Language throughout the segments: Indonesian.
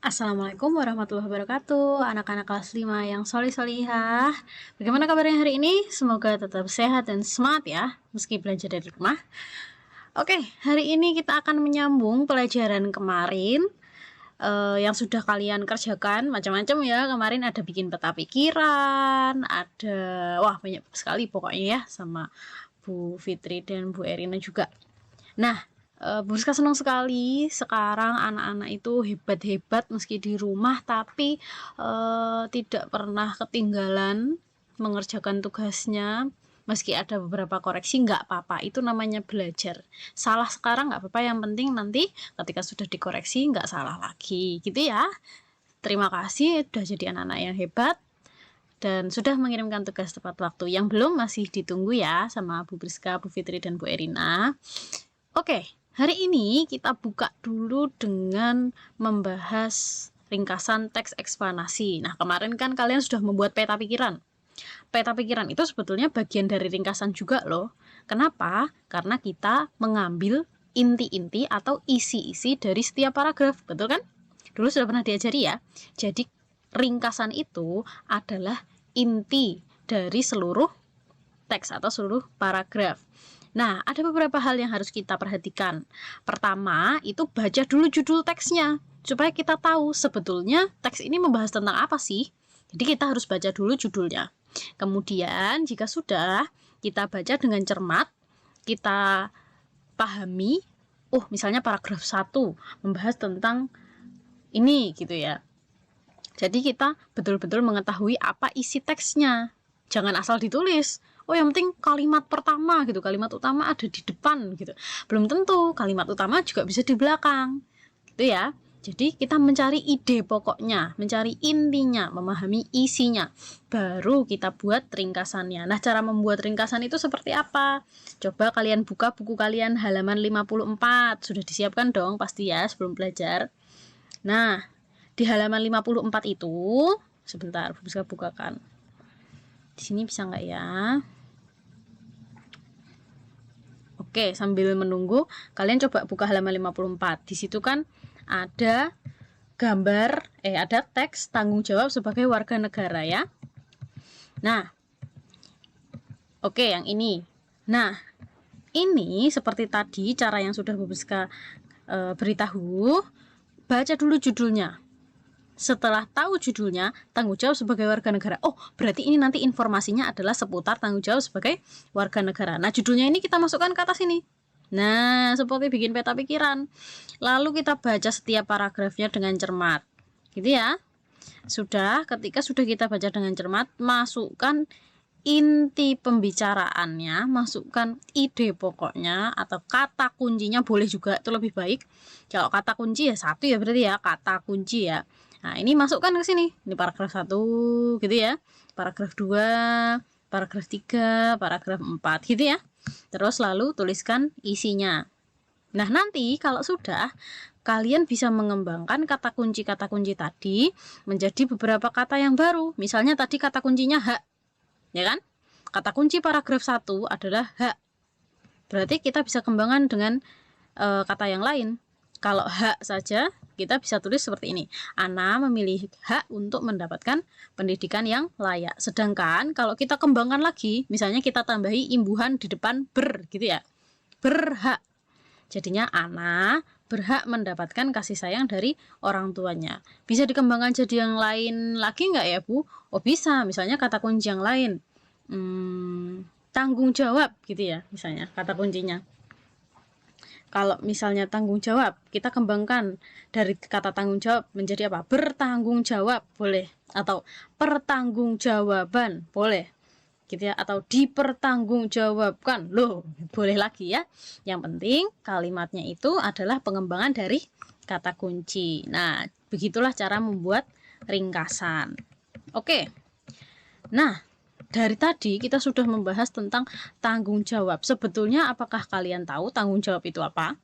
Assalamualaikum warahmatullahi wabarakatuh, anak-anak kelas 5 yang solih-solihah. Bagaimana kabarnya hari ini? Semoga tetap sehat dan semangat ya, meski belajar dari rumah. Oke, hari ini kita akan menyambung pelajaran kemarin yang sudah kalian kerjakan macam-macam ya. Kemarin ada bikin peta pikiran, ada banyak sekali pokoknya ya, sama Bu Fitri dan Bu Erina juga. Nah, Bu Rizka senang sekali sekarang anak-anak itu hebat-hebat meski di rumah, tapi tidak pernah ketinggalan mengerjakan tugasnya. Meski ada beberapa koreksi, nggak apa-apa, itu namanya belajar. Salah sekarang nggak apa-apa, yang penting nanti ketika sudah dikoreksi nggak salah lagi, gitu ya. Terima kasih sudah jadi anak-anak yang hebat dan sudah mengirimkan tugas tepat waktu. Yang belum masih ditunggu ya sama Bu Priska, Bu Fitri, dan Bu Erina. Oke, hari ini kita buka dulu dengan membahas ringkasan teks eksplanasi. Nah, kemarin kan kalian sudah membuat peta pikiran. Peta pikiran itu sebetulnya bagian dari ringkasan juga loh. Kenapa? Karena kita mengambil inti-inti atau isi-isi dari setiap paragraf, betul kan? Dulu sudah pernah diajari ya. Jadi ringkasan itu adalah inti dari seluruh teks atau seluruh paragraf. Nah, ada beberapa hal yang harus kita perhatikan. Pertama, itu baca dulu judul teksnya, supaya kita tahu sebetulnya teks ini membahas tentang apa sih. Jadi kita harus baca dulu judulnya. Kemudian, jika sudah, kita baca dengan cermat, kita pahami, misalnya paragraf 1 membahas tentang ini gitu ya. Jadi kita betul-betul mengetahui apa isi teksnya. Jangan asal ditulis. Yang penting kalimat pertama gitu, kalimat utama ada di depan gitu. Belum tentu, kalimat utama juga bisa di belakang. Gitu ya. Jadi kita mencari ide pokoknya, mencari intinya, memahami isinya. Baru kita buat ringkasannya. Nah, cara membuat ringkasan itu seperti apa? Coba kalian buka buku kalian halaman 54. Sudah disiapkan dong pasti ya sebelum belajar. Nah, di halaman 54 itu, sebentar, bisa bukakan. Di sini bisa nggak ya? Oke, sambil menunggu, kalian coba buka halaman 54. Di situ kan ada gambar, ada teks tanggung jawab sebagai warga negara ya. Nah, oke, yang ini. Nah, ini seperti tadi cara yang sudah Bu Biska beritahu, baca dulu judulnya. Setelah tahu judulnya, tanggung jawab sebagai warga negara. Berarti ini nanti informasinya adalah seputar tanggung jawab sebagai warga negara. Nah, judulnya ini kita masukkan ke atas ini. Nah, seperti bikin peta pikiran. Lalu kita baca setiap paragrafnya dengan cermat. Gitu ya. Ketika sudah kita baca dengan cermat, masukkan inti pembicaraannya, masukkan ide pokoknya atau kata kuncinya, boleh juga, itu lebih baik. Kalau kata kunci ya 1 ya, berarti ya kata kunci ya. Nah, ini masukkan ke sini. Ini paragraf 1 gitu ya. Paragraf 2, paragraf 3, paragraf 4 gitu ya. Terus lalu tuliskan isinya. Nah, nanti kalau sudah, kalian bisa mengembangkan kata kunci tadi menjadi beberapa kata yang baru. Misalnya tadi kata kuncinya hak. Ya kan? Kata kunci paragraf 1 adalah hak. Berarti kita bisa kembangkan dengan kata yang lain. Kalau hak saja, kita bisa tulis seperti ini. Ana memilih hak untuk mendapatkan pendidikan yang layak. Sedangkan kalau kita kembangkan lagi, misalnya kita tambahi imbuhan di depan ber, gitu ya. Berhak. Jadinya Ana berhak mendapatkan kasih sayang dari orang tuanya. Bisa dikembangkan jadi yang lain lagi nggak ya, Bu? Bisa. Misalnya kata kunci yang lain. Tanggung jawab, gitu ya. Misalnya kata kuncinya. Kalau misalnya tanggung jawab, kita kembangkan dari kata tanggung jawab menjadi apa? Bertanggung jawab, boleh. Atau pertanggungjawaban, boleh. Gitu ya. Atau dipertanggungjawabkan, loh, boleh lagi ya. Yang penting kalimatnya itu adalah pengembangan dari kata kunci. Nah, begitulah cara membuat ringkasan. Oke. Nah, dari tadi kita sudah membahas tentang tanggung jawab. Sebetulnya apakah kalian tahu tanggung jawab itu apa?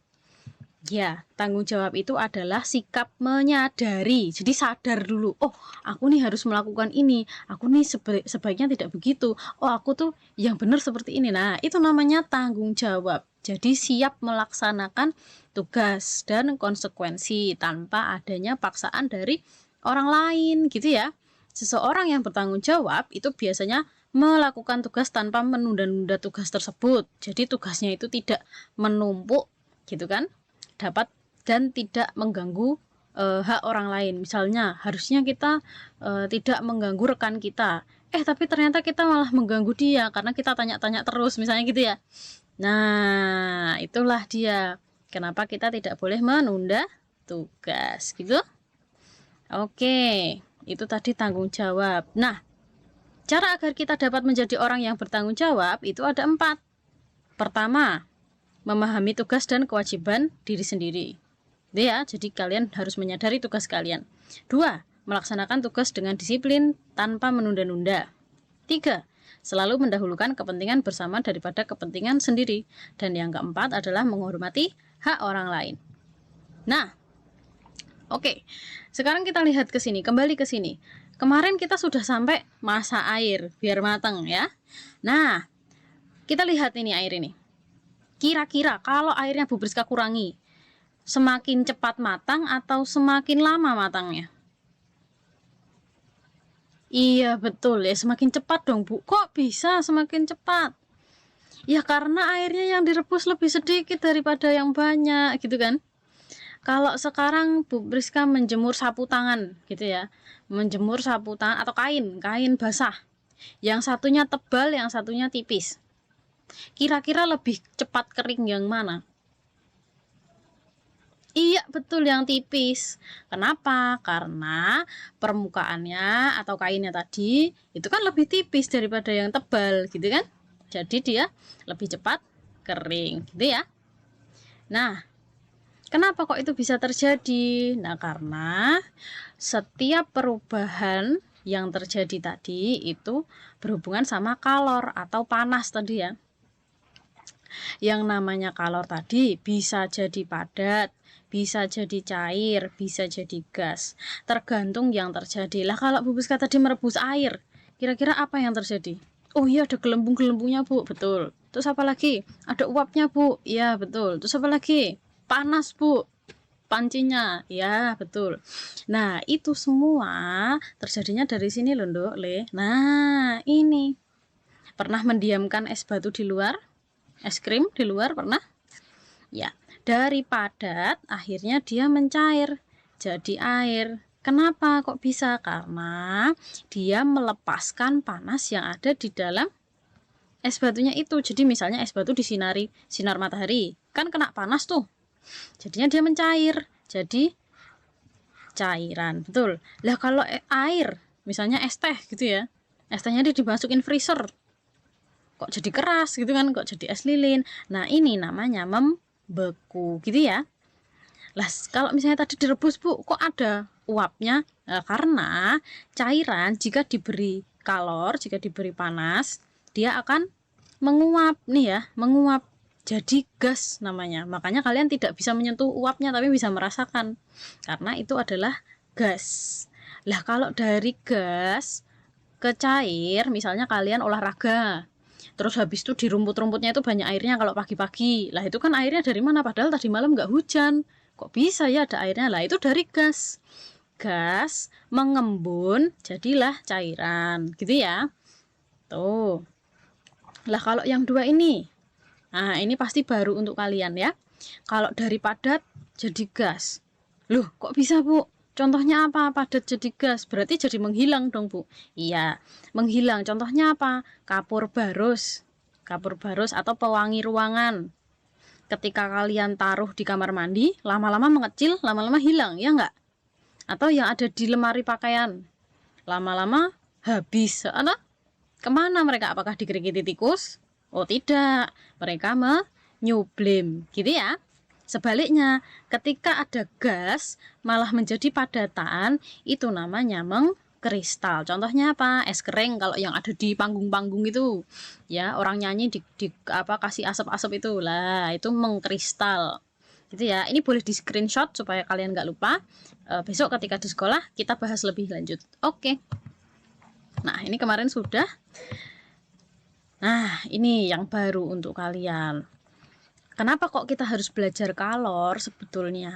Ya, tanggung jawab itu adalah sikap menyadari. Jadi sadar dulu, aku nih harus melakukan ini. Aku nih sebaiknya tidak begitu. Aku tuh yang benar seperti ini. Nah, itu namanya tanggung jawab. Jadi siap melaksanakan tugas dan konsekuensi tanpa adanya paksaan dari orang lain gitu ya. Seseorang yang bertanggung jawab itu biasanya melakukan tugas tanpa menunda-nunda tugas tersebut. Jadi tugasnya itu tidak menumpuk gitu kan, dapat dan tidak mengganggu hak orang lain. Misalnya harusnya kita tidak mengganggu rekan kita, tapi ternyata kita malah mengganggu dia karena kita tanya-tanya terus misalnya gitu ya. Nah itulah dia kenapa kita tidak boleh menunda tugas gitu. Oke, itu tadi tanggung jawab. Nah, cara agar kita dapat menjadi orang yang bertanggung jawab itu ada 4. Pertama, memahami tugas dan kewajiban diri sendiri. Ya, jadi kalian harus menyadari tugas kalian. 2, melaksanakan tugas dengan disiplin tanpa menunda-nunda. 3, selalu mendahulukan kepentingan bersama daripada kepentingan sendiri. Dan yang keempat adalah menghormati hak orang lain. Nah, oke, sekarang kita lihat ke sini, kembali ke sini. Kemarin kita sudah sampai masak air biar matang ya. Nah, kita lihat ini air ini. Kira-kira kalau airnya Bu Priska kurangi, semakin cepat matang atau semakin lama matangnya? Iya betul ya, semakin cepat dong Bu. Kok bisa semakin cepat? Ya karena airnya yang direbus lebih sedikit daripada yang banyak gitu kan. Kalau sekarang Bu Priska menjemur sapu tangan gitu ya, menjemur sapu tangan atau kain basah, yang satunya tebal, yang satunya tipis, kira-kira lebih cepat kering yang mana? Iya betul, yang tipis. Kenapa? Karena permukaannya atau kainnya tadi itu kan lebih tipis daripada yang tebal gitu kan, jadi dia lebih cepat kering gitu ya. Nah, kenapa kok itu bisa terjadi? Nah, karena setiap perubahan yang terjadi tadi itu berhubungan sama kalor atau panas tadi ya. Yang namanya kalor tadi bisa jadi padat, bisa jadi cair, bisa jadi gas. Tergantung yang terjadi. Lah kalau Bu Priska tadi merebus air, kira-kira apa yang terjadi? Oh iya, ada gelembung-gelembungnya Bu, betul. Terus apa lagi? Ada uapnya Bu, iya betul. Terus apa lagi? Panas Bu, pancinya, ya betul. Nah itu semua terjadinya dari sini loh Nduk Le. Nah ini, pernah mendiamkan es batu di luar, es krim di luar pernah? Ya, dari padat akhirnya dia mencair jadi air. Kenapa kok bisa? Karena dia melepaskan panas yang ada di dalam es batunya itu. Jadi misalnya es batu disinari sinar matahari, kan kena panas tuh, jadinya dia mencair jadi cairan. Betul. Lah kalau air misalnya es teh gitu ya, es tehnya dia dimasukin freezer, kok jadi keras gitu kan, kok jadi es lilin. Nah ini namanya membeku gitu ya. Lah kalau misalnya tadi direbus Bu, kok ada uapnya? Nah, karena cairan jika diberi kalor, jika diberi panas, dia akan menguap nih ya, menguap jadi gas namanya. Makanya kalian tidak bisa menyentuh uapnya tapi bisa merasakan, karena itu adalah gas. Lah kalau dari gas ke cair, misalnya kalian olahraga, terus habis itu di rumput-rumputnya itu banyak airnya kalau pagi-pagi, lah itu kan airnya dari mana? Padahal tadi malam nggak hujan, kok bisa ya ada airnya? Lah itu dari gas. Gas mengembun jadilah cairan gitu ya. Tuh. Lah kalau yang dua ini, nah ini pasti baru untuk kalian ya. Kalau dari padat jadi gas, loh kok bisa Bu? Contohnya apa? Padat jadi gas, berarti jadi menghilang dong Bu. Iya, menghilang. Contohnya apa? Kapur barus atau pewangi ruangan. Ketika kalian taruh di kamar mandi, lama-lama mengecil, lama-lama hilang, ya enggak? Atau yang ada di lemari pakaian, lama-lama habis. Atau kemana mereka? Apakah digerigiti tikus? Oh tidak, mereka menyublim gitu ya. Sebaliknya, ketika ada gas malah menjadi padatan, itu namanya mengkristal. Contohnya apa? Es kering kalau yang ada di panggung-panggung itu. Ya, orang nyanyi di apa kasih asap-asap itu. Lah, itu mengkristal. Gitu ya. Ini boleh di screenshot supaya kalian nggak lupa. Besok ketika di sekolah kita bahas lebih lanjut. Oke. Nah, ini kemarin sudah. Nah, ini yang baru untuk kalian. Kenapa kok kita harus belajar kalor sebetulnya?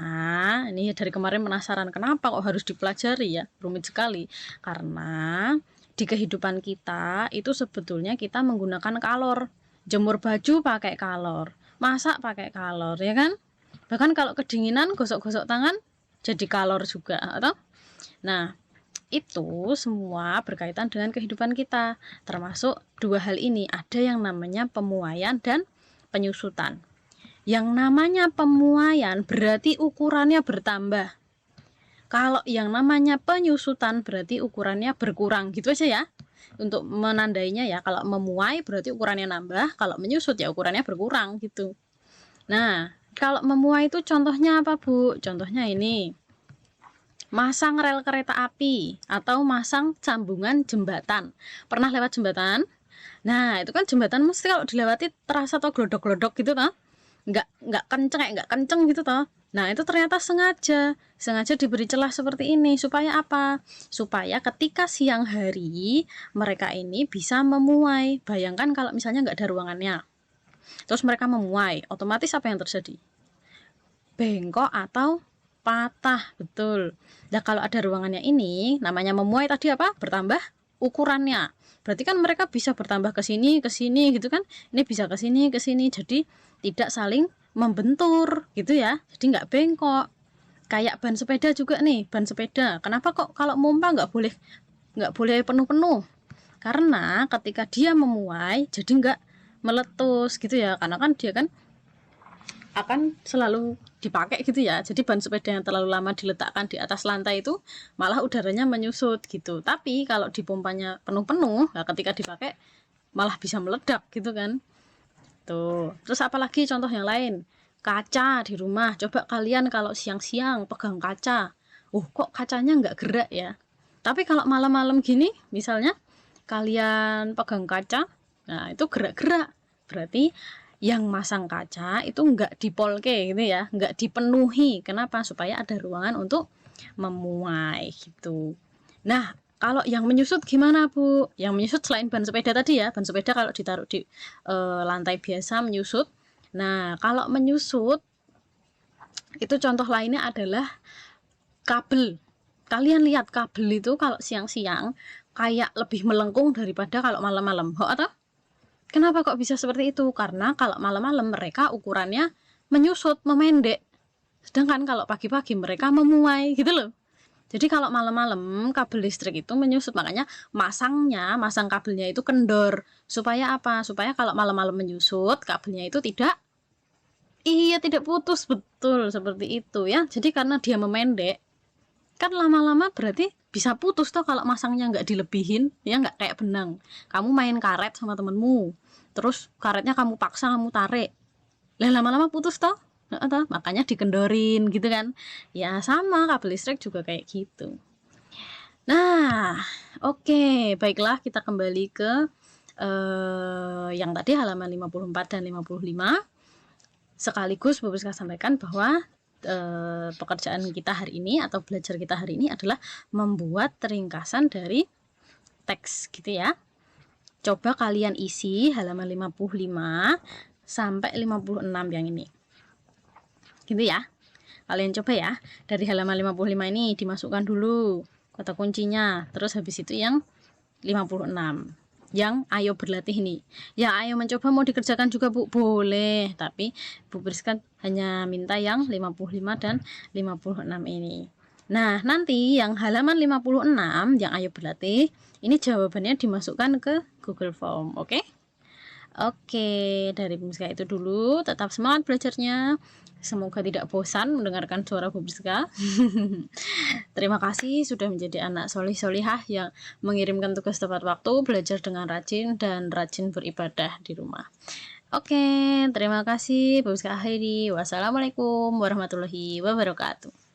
Ini dari kemarin penasaran kenapa kok harus dipelajari ya? Rumit sekali. Karena di kehidupan kita itu sebetulnya kita menggunakan kalor. Jemur baju pakai kalor, masak pakai kalor, ya kan? Bahkan kalau kedinginan gosok-gosok tangan jadi kalor juga, atau? Nah, itu semua berkaitan dengan kehidupan kita. Termasuk dua hal ini, ada yang namanya pemuaian dan penyusutan. Yang namanya pemuaian berarti ukurannya bertambah. Kalau yang namanya penyusutan berarti ukurannya berkurang, gitu aja ya. Untuk menandainya ya, kalau memuai berarti ukurannya nambah, kalau menyusut ya ukurannya berkurang gitu. Nah, kalau memuai itu contohnya apa, Bu? Contohnya ini. Masang rel kereta api atau masang sambungan jembatan. Pernah lewat jembatan? Nah, itu kan jembatan mesti kalau dilewati terasa atau glodok-glodok gitu toh. Nggak kenceng nggak kenceng gitu toh. Nah, itu ternyata sengaja diberi celah seperti ini supaya apa? Supaya ketika siang hari mereka ini bisa memuai. Bayangkan kalau misalnya nggak ada ruangannya, terus mereka memuai, otomatis apa yang terjadi? Bengkok atau patah, betul. Nah, kalau ada ruangannya ini, namanya memuai tadi apa? Bertambah ukurannya. Berarti kan mereka bisa bertambah ke sini gitu kan. Ini bisa ke sini, jadi tidak saling membentur gitu ya. Jadi nggak bengkok. Kayak ban sepeda juga nih, ban sepeda. Kenapa kok kalau mompa nggak boleh penuh-penuh? Karena ketika dia memuai, jadi nggak meletus gitu ya. Karena kan dia kan akan selalu dipakai gitu ya. Jadi ban sepeda yang terlalu lama diletakkan di atas lantai itu malah udaranya menyusut gitu. Tapi kalau dipompanya penuh-penuh, nah ketika dipakai malah bisa meledak gitu kan. Tuh. Terus apalagi contoh yang lain? Kaca di rumah. Coba kalian kalau siang-siang pegang kaca. Kok kacanya nggak gerak ya? Tapi kalau malam-malam gini, misalnya kalian pegang kaca, nah itu gerak-gerak. Berarti yang masang kaca itu nggak dipolke gitu ya, nggak dipenuhi. Kenapa? Supaya ada ruangan untuk memuai gitu. Nah, kalau yang menyusut gimana, Bu? Yang menyusut selain ban sepeda tadi ya, ban sepeda kalau ditaruh di lantai biasa menyusut. Nah, kalau menyusut itu contoh lainnya adalah kabel. Kalian lihat kabel itu kalau siang-siang kayak lebih melengkung daripada kalau malam-malam. Atau kenapa kok bisa seperti itu? Karena kalau malam-malam mereka ukurannya menyusut, memendek. Sedangkan kalau pagi-pagi mereka memuai gitu loh. Jadi kalau malam-malam kabel listrik itu menyusut, makanya masang kabelnya itu kendor. Supaya apa? Supaya kalau malam-malam menyusut, kabelnya itu tidak putus, betul seperti itu ya. Jadi karena dia memendek, kan lama-lama berarti bisa putus toh kalau masangnya nggak dilebihin, ya nggak kayak benang. Kamu main karet sama temenmu, terus karetnya kamu paksa kamu tarik, lah lama-lama putus toh. Makanya dikendorin gitu kan. Ya sama kabel listrik juga kayak gitu. Nah, oke, baiklah kita kembali ke yang tadi halaman 54 dan 55. Sekaligus Bu Priska sampaikan bahwa pekerjaan kita hari ini atau belajar kita hari ini adalah membuat ringkasan dari teks gitu ya. Coba kalian isi halaman 55 sampai 56 yang ini. Gitu ya. Kalian coba ya. Dari halaman 55 ini dimasukkan dulu kata kuncinya. Terus habis itu yang 56. Yang ayo berlatih ini. Ya ayo mencoba mau dikerjakan juga Bu, boleh. Tapi Bu Priska hanya minta yang 55 dan 56 ini. Nah nanti yang halaman 56 yang ayo berlatih, ini jawabannya dimasukkan ke Google Form. Oke? Oke, dari Bu Priska itu dulu. Tetap semangat belajarnya. Semoga tidak bosan mendengarkan suara Bu Priska. Terima kasih sudah menjadi anak solih-solihah yang mengirimkan tugas tepat waktu, belajar dengan rajin, dan rajin beribadah di rumah. Oke, terima kasih. Bu Priska akhiri. Wassalamualaikum warahmatullahi wabarakatuh.